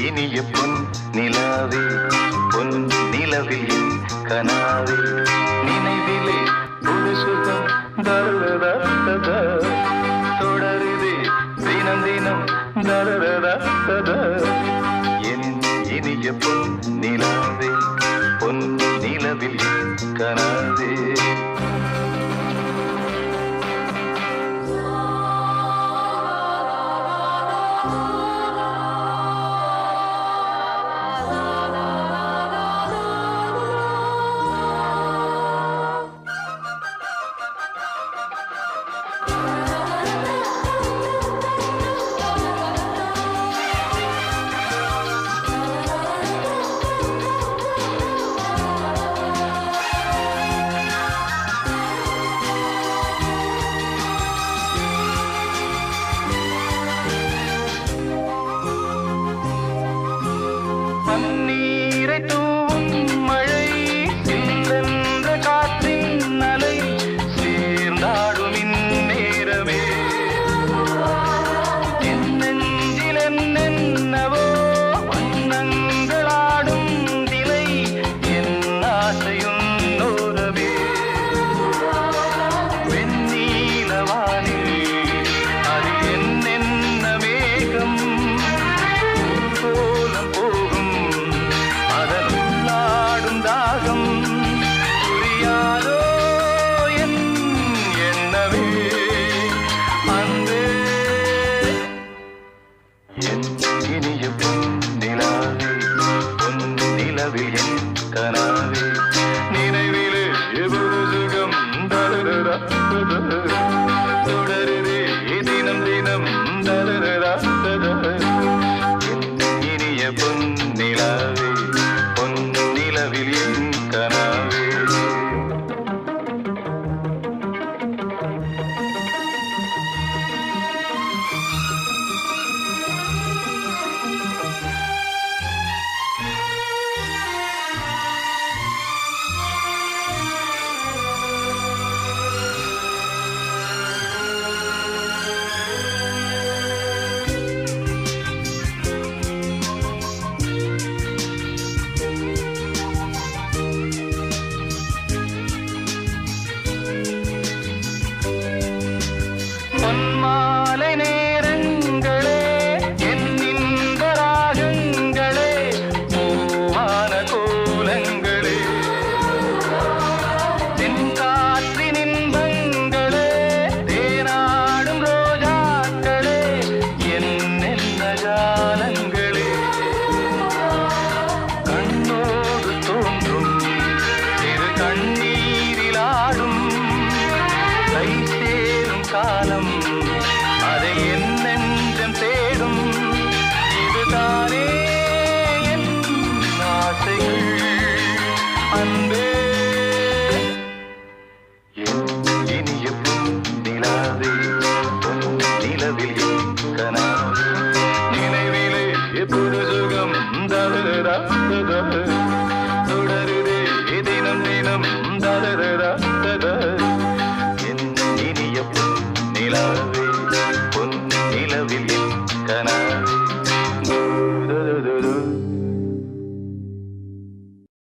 இனிய பொன் நிலாவே பொன் நிலவில் என் கனாவே நினைவிலே ஒரு சுகம் தருதத தொடருதே தினம் தினம் தருதத என் இனிய பொன் நிலாவே பொன் நிலவில் என் கனாவே பன்னீரை தூவும் மழை சில்லென்ற காற்றின் அலை சேர்ந்தாடும் இந்நேரமே என் நெஞ்சில் என்னென்னவோ வண்ணங்களாடும் திலை என் ஆசையும் நோரவே வெண்ணீலவானில் அது என்னென்ன மேகம் கோலம் போகும் அதனுள்ளாடும் தாகம் புரியாதோ என் எண்ணமே அன்பே என் இனிய பொன் நிலாவே பொன் நிலவில் என் கனாவே நினைவிலே எவ்வளவு சுகம் தருதரா